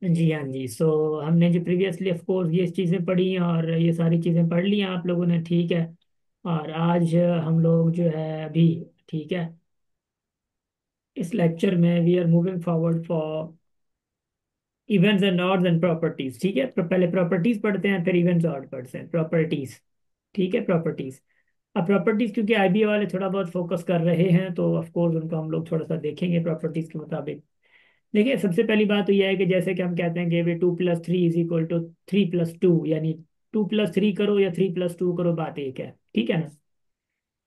जी हाँ जी। हमने जो प्रीवियसली ऑफ कोर्स ये चीज़ें पढ़ी और ये सारी चीज़ें पढ़ ली हैं आप लोगों ने, ठीक है। और आज हम लोग जो है अभी, ठीक है, इस लेक्चर में we are moving forward for events and odds and properties, ठीक है। पहले प्रॉपर्टीज पढ़ते हैं, फिर इवेंट्स ऑड पढ़ते हैं, प्रॉपर्टीज। ठीक है, प्रॉपर्टीज। अब प्रॉपर्टीज क्योंकि आईबीए वाले थोड़ा बहुत फोकस कर रहे हैं तो ऑफ कोर्स उनको हम लोग थोड़ा सा देखेंगे प्रॉपर्टीज के मुताबिक। देखिए, सबसे पहली बात तो यह है कि जैसे कि हम कहते हैं कि 2+3 इज इक्वल टू 3+2, यानी 2+3 करो या 3+2 करो, बात एक है, ठीक है ना।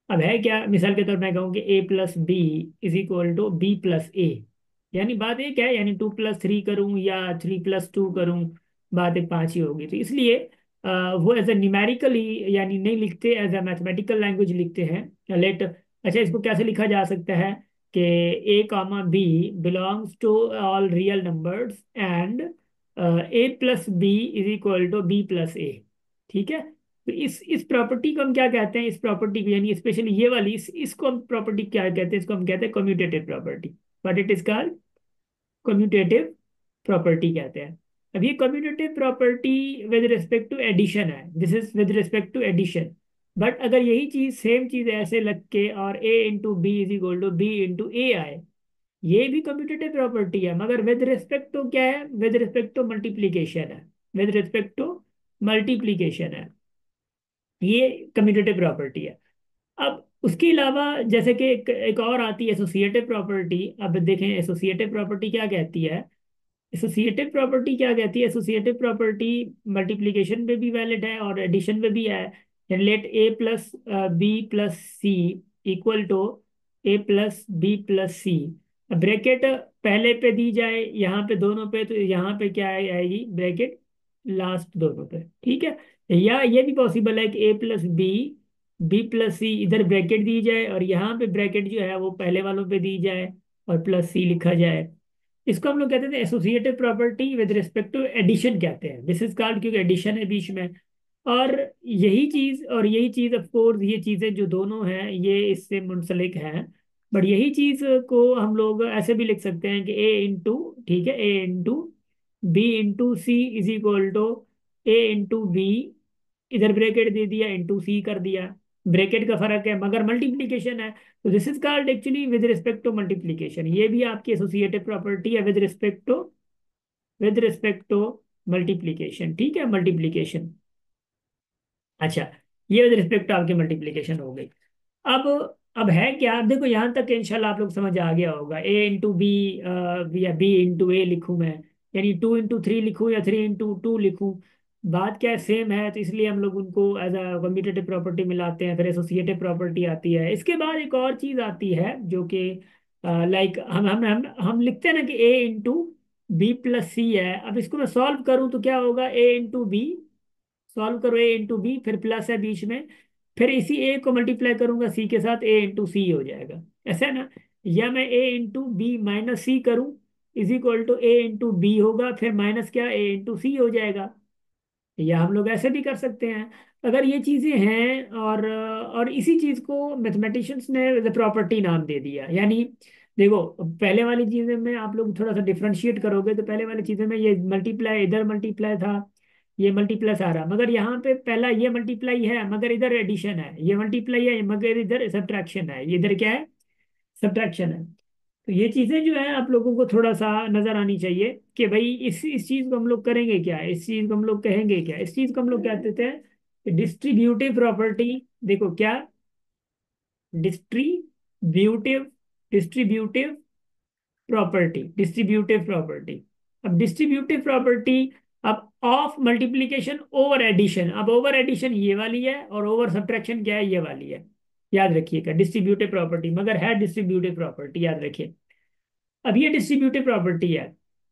अब है क्या, मिसाल के तौर पर मैं कहूँ कि A+B is equal to B+A, यानी बात एक है, यानी 2+3 करूँ या 3+2 करूँ, बात एक पाँच ही होगी। तो इसलिए वो एज ए न्यूमेरिकली यानी नहीं लिखते, एज ए मैथमेटिकल लैंग्वेज लिखते हैं लेट। अच्छा, इसको कैसे लिखा जा सकता है कि A, B belongs to all real numbers and A+B is equal to B+A, ठीक है। तो इस प्रॉपर्टी को हम क्या कहते हैं, इस प्रॉपर्टी को, यानी स्पेशली ये वाली इसको हम प्रॉपर्टी क्या कहते हैं, इसको हम कहते हैं commutative property. But it is called commutative property कहते हैं। अब ये commutative property with respect to addition है, this is with respect to addition. But अगर यही चीज, सेम चीज ऐसे लग के और A × B is equal to B × A आए, ये भी कम्यूटेटिव प्रॉपर्टी है, मगर विद रिस्पेक्ट टू क्या है, विद रिस्पेक्ट टू मल्टीप्लीकेशन है, विद रिस्पेक्ट टू मल्टीप्लीकेशन है। ये कम्यूटेटिव प्रॉपर्टी है। अब उसके अलावा जैसे कि एक और आती है एसोसिएटिव प्रॉपर्टी। अब देखें एसोसिएटिव प्रॉपर्टी क्या कहती है। एसोसिएटिव प्रॉपर्टी क्या कहती है, एसोसिएटिव प्रॉपर्टी मल्टीप्लिकेशन में भी वैलिड है और एडिशन में भी है। Late A+B+C equal to A+B+C। Bracket पहले पे दी जाए यहाँ पे दोनों पे, तो यहाँ पे क्या आएगी, ब्रैकेट लास्ट दोनों पे, ठीक है। या ये भी पॉसिबल है कि A+B, B+C इधर ब्रैकेट दी जाए और यहाँ पे ब्रैकेट जो है वो पहले वालों पे दी जाए और +C लिखा जाए। इसको हम लोग कहते थे associative property with respect to addition कहते हैं, दिस इज कॉल्ड, क्योंकि एडिशन है बीच में। और यही चीज ऑफ कोर्स, ये चीजें जो दोनों हैं ये इससे मुंसलिक हैं। बट यही चीज को हम लोग ऐसे भी लिख सकते हैं कि A ठीक है, A × B × C is equal to A × B, इधर ब्रैकेट दे दिया, × C कर दिया। ब्रैकेट का फर्क है मगर मल्टीप्लीकेशन है, तो this is called actually with respect to multiplication. ये भी आपकी एसोसिएटिव प्रॉपर्टी है विद रिस्पेक्ट टू मल्टीप्लीकेशन, ठीक है, मल्टीप्लीकेशन। अच्छा, ये विद रिस्पेक्ट टू आपकी मल्टीप्लीकेशन हो गई। अब अब है क्या, अब देखो यहाँ तक इंशाल्लाह आप लोग समझ आ गया होगा। A × B या B × A लिखूं मैं, यानी 2 × 3 लिखूं या 3 × 2 लिखूं, बात क्या है, सेम है। तो इसलिए हम लोग उनको एज अ कम्यूटेटिव प्रॉपर्टी मिलाते हैं। फिर एसोसिएटिव प्रॉपर्टी आती है। इसके बाद एक और चीज आती है जो कि लाइक हम लिखते हैं ना कि A × B+C है। अब इसको मैं सॉल्व करूं तो क्या होगा, A × B, सॉल्व करो A × B, फिर प्लस है बीच में, फिर इसी A को मल्टीप्लाई करूंगा C के साथ, A × C हो जाएगा, ऐसा है ना। या मैं A × B - C करूं is equal to A × B होगा, फिर माइनस क्या, A × C हो जाएगा। या हम लोग ऐसे भी कर सकते हैं। अगर ये चीजें हैं और इसी चीज को मैथमेटिशियंस ने प्रॉपर्टी नाम दे दिया, यानी देखो, पहले वाली चीजें में आप लोग थोड़ा सा डिफ्रेंशिएट करोगे तो पहले वाली चीजें में ये मल्टीप्लाई, इधर मल्टीप्लाई था, ये मल्टीप्लस आ रहा, मगर यहाँ पे पहला ये मल्टीप्लाई है मगर इधर एडिशन है, ये मल्टीप्लाई है मगर इधर सब्ट्रैक्शन है, ये इधर क्या है, सब्ट्रैक्शन है। तो ये चीजें जो है आप लोगों को थोड़ा सा नजर आनी चाहिए कि भाई इस चीज को हम लोग करेंगे क्या, इस चीज को हम लोग कहेंगे क्या, इस चीज को हम लोग क्या कहते हैं, डिस्ट्रीब्यूटिव प्रॉपर्टी। देखो क्या, distributive distributive property, distributive property. अब डिस्ट्रीब्यूटिव प्रॉपर्टी, अब ऑफ मल्टीप्लीकेशन ओवर एडिशन, अब ओवर एडिशन ये वाली है और ओवर सब्ट्रैक्शन क्या है, ये वाली है। याद रखिएगा डिस्ट्रीब्यूटिव प्रॉपर्टी, मगर है डिस्ट्रीब्यूटिव प्रॉपर्टी, याद रखिए। अब ये डिस्ट्रीब्यूटिव प्रॉपर्टी है।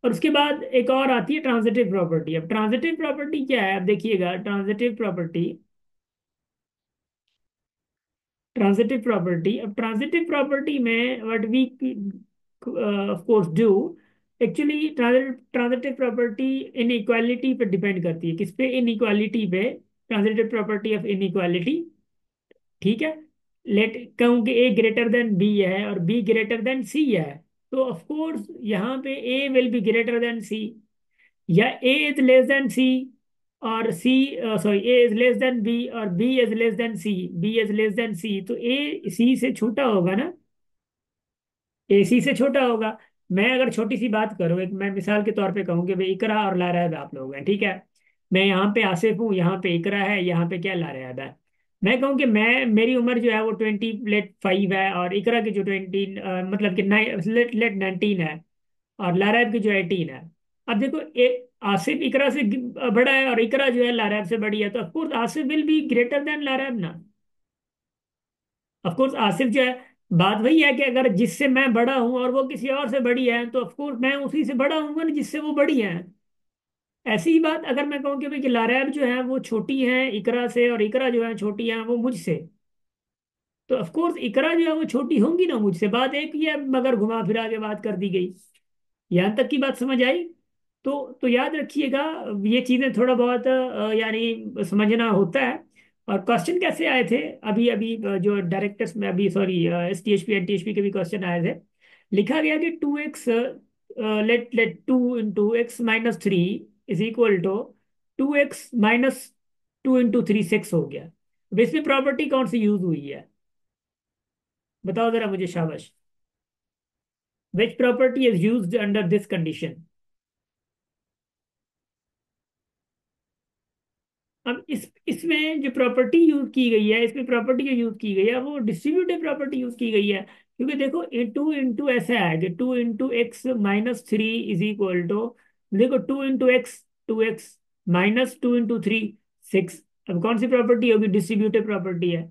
और उसके बाद एक और आती है ट्रांजिटिव प्रॉपर्टी। अब ट्रांजिटिव प्रॉपर्टी क्या है, अब देखिएगा, ट्रांजिटिव प्रॉपर्टी, अब ट्रांजिटिव प्रॉपर्टी में what we of course do, actually transitive property inequality पे डिपेंड करती है, किस पे, इनइक्वालिटी पे, ट्रांजिटिव प्रॉपर्टी ऑफ इनइक्वालिटी, ठीक है। लेट कहूँ कि A > B है और B > C है, तो ऑफ कोर्स यहाँ पे A will be greater than C। या A is less than C, और C, sorry, A is less than B और B is less than C, B is less than C, तो A सी से छोटा होगा ना, ए सी से छोटा होगा। मैं अगर छोटी सी बात करूँ, एक मैं मिसाल के तौर पे कहूँ कि भाई इकरा और लारैब आप लोग हैं, ठीक है। मैं यहाँ पे आसिफ हूँ, यहाँ पे इकरा है, यहाँ पे क्या लारैब है। मैं कहूँ कि मैं, मेरी उम्र जो है वो 20 लेट 5 है, और इकरा की जो 20, मतलब कि लेट लेट 19 है, और लारैब की जो 18 है। अब देखो, एक आसिफ इकरा से बड़ा है, और इकरा जो है लारैब से बड़ी है, तो of course Asif will be greater then Laraib ना। ऑफकोर्स आसिफ जो है, बात वही है कि अगर जिससे मैं बड़ा हूं और वो किसी और से बड़ी है, तो ऑफकोर्स मैं उसी से बड़ा हूंगा ना जिससे वो बड़ी है। ऐसी ही बात अगर मैं कहूँ कि भाई कि लारैब जो है वो छोटी है इकरा से, और इकरा जो है छोटी है वो मुझसे, तो ऑफकोर्स इकरा जो है वो छोटी होंगी ना मुझसे। बात एक ही है, मगर घुमा फिरा के बात कर दी गई। यहाँ तक की बात समझ आई? तो याद रखिएगा, ये चीजें थोड़ा बहुत यानी समझना होता है। और क्वेश्चन कैसे आए थे, अभी अभी जो डायरेक्टर्स में, अभी sorry, S T H P N T H P के भी क्वेश्चन आए थे। लिखा गया कि 2x, let let 2 into x - 3 is equal to 2x - 2 into 3 6 हो गया। अब इसमें प्रॉपर्टी कौन सी यूज हुई है, बताओ जरा मुझे, शाबाश। Which property is used under this condition? अब इस इसमें जो प्रॉपर्टी यूज की गई है, इसमें प्रॉपर्टी जो यूज की गई है वो डिस्ट्रीब्यूटिव प्रॉपर्टी यूज की गई है। क्योंकि देखो, ए टू इंटू ऐसा है कि 2 into x - 3 is equal to, देखो 2 into x 2x - 2 into 3 6। अब कौन सी प्रॉपर्टी होगी, डिस्ट्रीब्यूटिव प्रॉपर्टी है।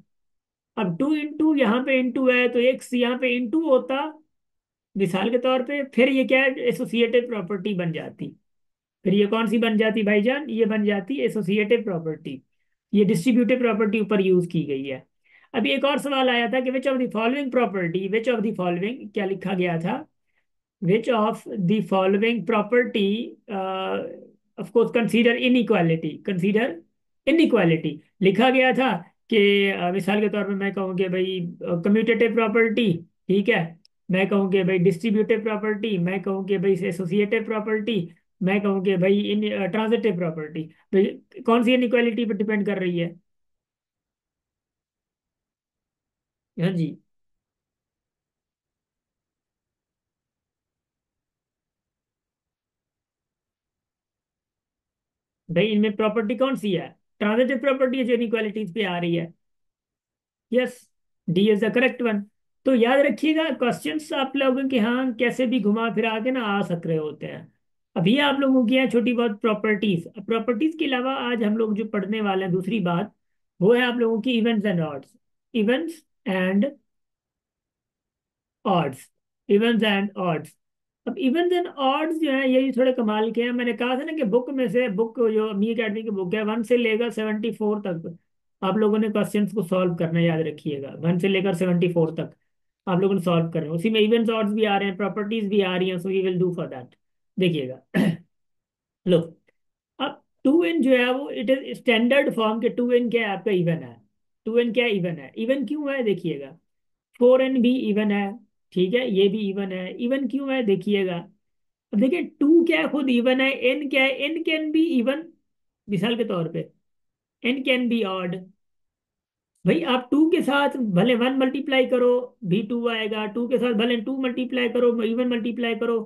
अब 2 into यहाँ पे इंटू है, तो x यहाँ पे इंटू होता, मिसाल के तौर पे, फिर ये क्या है, एसोसिएटिव प्रॉपर्टी बन जाती। फिर ये कौन सी बन जाती भाईजान, ये बन जाती एसोसिएटिव प्रॉपर्टी। ये डिस्ट्रीब्यूटिव प्रॉपर्टी ऊपर यूज की गई है। अभी एक और सवाल आया था कि which of the following property, which of the following क्या लिखा गया था, which of the following property, of course consider inequality, consider inequality लिखा गया था। कि मिसाल के तौर पे मैं कहूँ कि भाई कम्यूटेटिव प्रॉपर्टी, ठीक है, मैं कहूँ कि भाई डिस्ट्रीब्यूटिव प्रॉपर्टी, मैं कहूँ कि भाई एसोसिएटिव प्रॉपर्टी, मैं कहूँ कि भाई इन ट्रांजिटिव प्रॉपर्टी। तो कौन सी इनइक्वालिटी पर डिपेंड कर रही है? हाँ जी। भाई इनमें प्रॉपर्टी कौन सी है, ट्रांजिटिव प्रॉपर्टी है जो इनइक्वालिटीज पे आ रही है। Yes, D is the correct one. तो याद रखिएगा, क्वेश्चंस आप लोगों के यहाँ कैसे भी घुमा फिरा के ना आ सक रहे होते हैं। अभी आप लोगों की यहाँ छोटी बहुत प्रॉपर्टीज, प्रॉपर्टीज के अलावा आज हम लोग जो पढ़ने वाले हैं दूसरी बात, वो है आप लोगों की events and odds. Events and odds, events and odds. अब इवेंट्स एंड ऑड्स जो है ये थोड़े कमाल के हैं। मैंने कहा था ना कि बुक में से, बुक जो मी अकेडमी की बुक है, 1 से लेकर 74 तक आप लोगों ने क्वेश्चंस को सॉल्व करना, याद रखिएगा, 1 से लेकर 74 तक आप लोगों ने सॉल्व करना है। उसी में इवेंट्स ऑड्स भी आ रहे हैं, प्रॉपर्टीज भी आ रही हैं, so we will do for that. देखिएगा। लो, अब 2n जो है वो इट इज स्टैंडर्ड फॉर्म के 2n क्या है आपका, इवन है। 2n क्या इवन है, इवन क्यों है देखिएगा। 4n भी इवन है, ठीक है, ये भी इवन है। इवन क्यों है देखिएगा। अब देखिए, 2 क्या है, खुद इवन है। n क्या है, n कैन बी इवन, मिसाल के तौर पे n कैन बी ऑड। भाई आप 2 के साथ भले 1 मल्टीप्लाई करो, भी 2 आएगा। 2 के साथ भले 2 मल्टीप्लाई करो, इवन मल्टीप्लाई करो,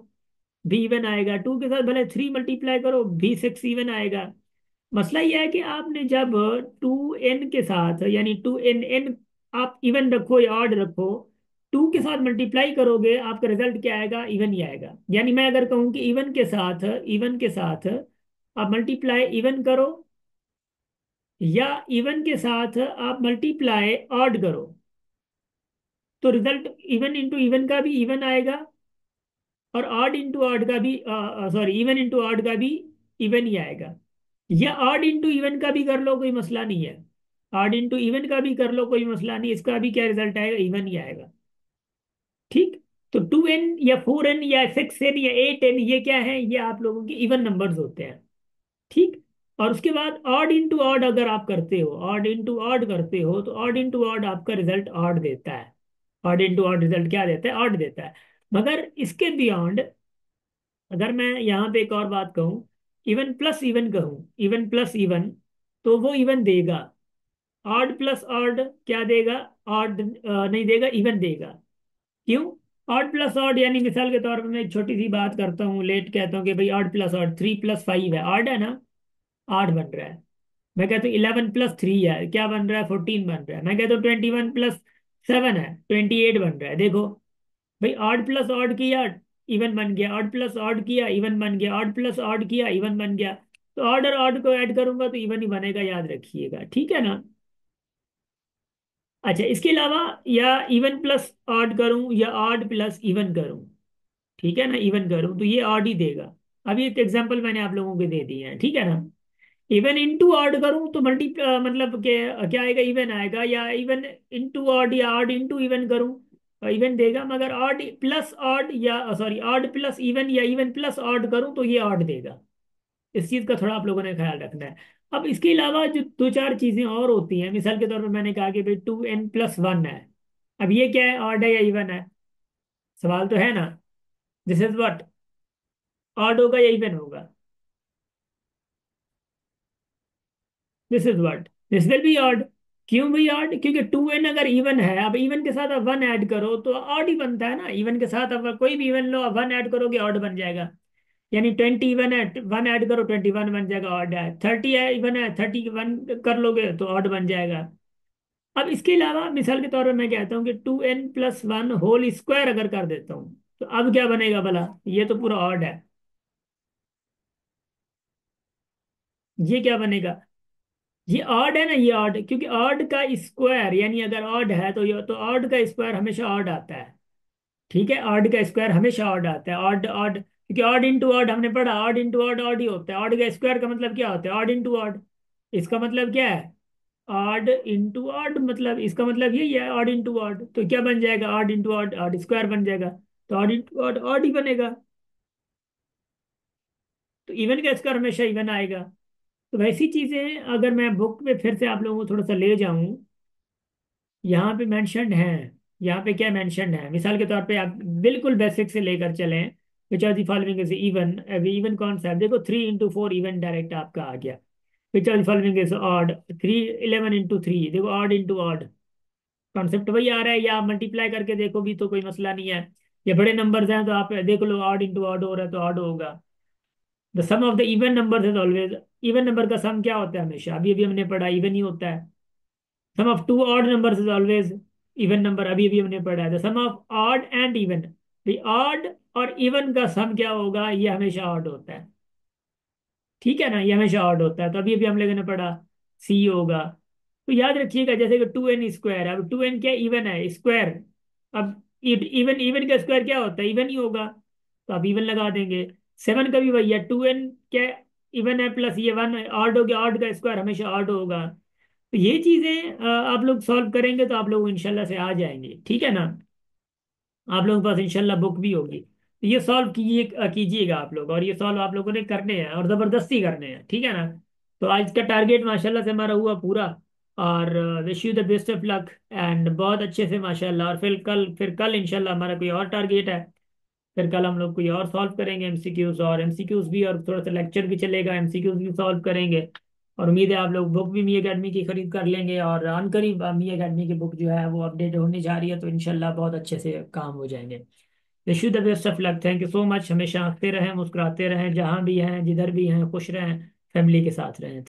भी इवन आएगा। 2 के साथ भले 3 मल्टीप्लाई करो, भी 6 इवन आएगा। मसला यह है कि आपने जब 2n के साथ, यानी 2n आप इवन रखो या ऑड रखो, 2 के साथ मल्टीप्लाई करोगे, आपका रिजल्ट क्या आएगा, इवन ही आएगा। यानी मैं अगर कहूँ कि इवन के साथ आप मल्टीप्लाई इवन करो, या इवन के साथ आप मल्टीप्लाई ऑड करो, तो रिजल्ट इवन इंटू इवन का भी इवन आएगा, और ऑड इंटू ऑड का भी, सॉरी, इवन इंटू ऑड का भी इवन ही आएगा। या ऑड इंटू इवन का भी कर लो, कोई मसला नहीं है। ऑड इंटू इवन का भी कर लो, कोई मसला नहीं, इसका भी क्या रिजल्ट आएगा, इवन ही आएगा। ठीक। तो 2n या 4n या 6n या 8n, ये क्या है, ये आप लोगों के इवन नंबर्स होते हैं। ठीक। और उसके बाद ऑड इंटू ऑड अगर आप करते हो, ऑड इंटू ऑड करते हो, तो ऑड इंटू ऑड आपका रिजल्ट ऑड देता है। ऑड इंटू ऑड रिजल्ट क्या देता है, ऑड देता है। मगर इसके बियॉन्ड, अगर मैं यहाँ पे एक और बात कहूँ, इवन प्लस इवन कहूँ, इवन प्लस इवन, तो वो इवन देगा। ऑड प्लस ऑड क्या देगा? ऑड नहीं देगा, इवन देगा। क्यों? ऑड प्लस ऑड यानी मिसाल के तौर पर मैं एक छोटी सी बात करता हूँ, लेट कहता हूँ कि भाई ऑड प्लस ऑड, 3 + 5 है, ऑड है ना, 8 बन रहा है। मैं कहता हूँ 11 + 3 है, क्या बन रहा है? 14 बन रहा है। मैं कहता हूँ 21 + 7 है, 28 बन रहा है। देखो भाई, ऑड प्लस ऑड किया, इवन बन गया, ऑड प्लस ऑड किया, इवन बन गया, ऑड प्लस ऑड किया, इवन बन गया। तो ऑड और ऑड को ऐड करूंगा तो इवन ही बनेगा, याद रखिएगा, ठीक है ना? अच्छा, इसके अलावा या इवन प्लस ऑड करूं या ऑड प्लस इवन करूं, ठीक है ना, इवन करूं तो ये ऑड ही देगा। अभी एक एग्जांपल मैंने आप लोगों के दे दिए हैं, ठीक है ना? इवन इंटू ऑड करूं तो मल्टी मतलब के क्या आएगा? इवन आएगा। या इवन इंटू ऑड या ऑड इंटू इवन करूं, इवन देगा। मगर ऑड प्लस ऑड या सॉरी, ऑड प्लस इवन या इवन प्लस ऑड करूं तो ये ऑड देगा। इस चीज का थोड़ा आप लोगों ने ख्याल रखना है। अब इसके अलावा जो दो चार चीजें और होती हैं, मिसाल के तौर पर मैंने कहा कि भाई 2n + 1 है। अब ये क्या है? ऑड है या इवन है? सवाल तो है ना। दिस इज व्हाट, ऑड होगा या इवन होगा? This is what, this will be odd. क्यों भी ऑड? क्योंकि 2n अगर इवन है, अब इवन के साथ अब 1 ऐड करो तो ऑड ही बनता है ना। इवन के साथ अब कोई भी इवन लो, अब 1 ऐड करोगे ऑड बन जाएगा। यानी 20 इवन है, 1 ऐड करो 21 बन जाएगा, ऑड है। 30 है, इवन है, 31 कर लोगे तो ऑड बन जाएगा। अब इसके अलावा मिसाल के तौर पर मैं कहता हूँ कि 2n + 1 होल स्क्वायर अगर कर देता हूँ तो अब क्या बनेगा भला? ये तो पूरा ऑड है। ये क्या बनेगा? ये ऑड है ना, ये ऑड, क्योंकि ऑड का स्क्वायर यानी अगर ऑड है तो ये तो ऑड का स्क्वायर हमेशा ऑड आता है। ठीक है, ऑड का स्क्वायर हमेशा ऑड आता है। ऑड ऑड, क्योंकि ऑड इंटू ऑड हमने पढ़ा, ऑड इंटू ऑड ऑड ही होता है। ऑड का स्क्वायर का मतलब क्या होता है? Odd into odd. इसका मतलब क्या है? ऑड इंटू ऑड, मतलब इसका मतलब यही है, ऑड इंटू ऑड। तो क्या बन जाएगा? Odd into odd, odd square बन जाएगा। तो ऑड इंटू ऑड ऑड ही बनेगा। तो इवन का स्क्वायर हमेशा इवन आएगा। तो वैसी चीजें अगर मैं बुक में फिर से आप लोगों को थोड़ा सा ले जाऊं, यहाँ पे मेंशन्ड है। यहाँ पे क्या मेंशन्ड है? मिसाल के तौर पे आप बिल्कुल बेसिक से लेकर चलें, which are the following is even. Even कौन सा है? देखो 3 × 4 इवन डायरेक्ट आपका आ गया। Which are the following is odd, 11 × 3 देखो, ऑड इंटू ऑड, कॉन्सेप्ट वही आ रहा है। या मल्टीप्लाई करके देखो भी तो कोई मसला नहीं है। ये बड़े नंबर्स हैं तो आप देख लो, ऑड इंटू ऑड हो रहा है तो ऑड होगा। The sum of the even numbers is always, even number का सम क्या होता है? हमेशा, अभी अभी हमने पढ़ा, इवन ही होता है। Sum of two odd numbers is always even number, अभी अभी हमने पढ़ा है। The sum of odd and even, the odd और इवन का सम क्या होगा? ये हमेशा ऑड होता है। ठीक है ना, ये हमेशा ऑड होता है। तो अभी अभी हम लोगों ने पढ़ा, सी होगा। तो याद रखिएगा, जैसे कि 2n² अब 2n क्या? इवन है, स्क्वायर। अब इवन, इवन का स्क्वायर क्या होता है? इवन ही होगा। तो अब इवन लगा देंगे। 7 का भी वही है, 2n क्या? इवन है, प्लस ये 1 ऑड हो गया, ऑड का स्क्वायर हमेशा ऑड होगा। तो ये चीजें आप लोग सॉल्व करेंगे तो आप लोग इंशाल्लाह से आ जाएंगे, ठीक है ना? आप लोगों के पास इंशाल्लाह बुक भी होगी, तो ये सॉल्व कीजिएगा आप लोग। और ये सॉल्व आप लोगों ने करने हैं और ज़बरदस्ती करने हैं, ठीक है ना? तो आज का टारगेट माशाल्लाह से हमारा हुआ पूरा। और wish you the best of luck and बहुत अच्छे से माशाल्लाह। और फिर कल इंशाल्लाह हमारा कोई और टारगेट है। फिर कल हम लोग कोई और सॉल्व करेंगे एमसीक्यूज, और एमसीक्यूज भी, और थोड़ा सा लेक्चर भी चलेगा, एमसीक्यूज भी सॉल्व करेंगे। और उम्मीद है आप लोग बुक भी मी अकेडमी की खरीद कर लेंगे। और अनकरीब मी अकेडमी की बुक जो है वो अपडेट होने जा रही है, तो इंशाल्लाह बहुत अच्छे से काम हो जाएंगे। Wish you the best of luck, thank you so much. हमेशा हंसते रहें, मुस्कुराते रहें, जहाँ भी हैं, जिधर भी हैं, खुश रहें, फैमिली के साथ रहें।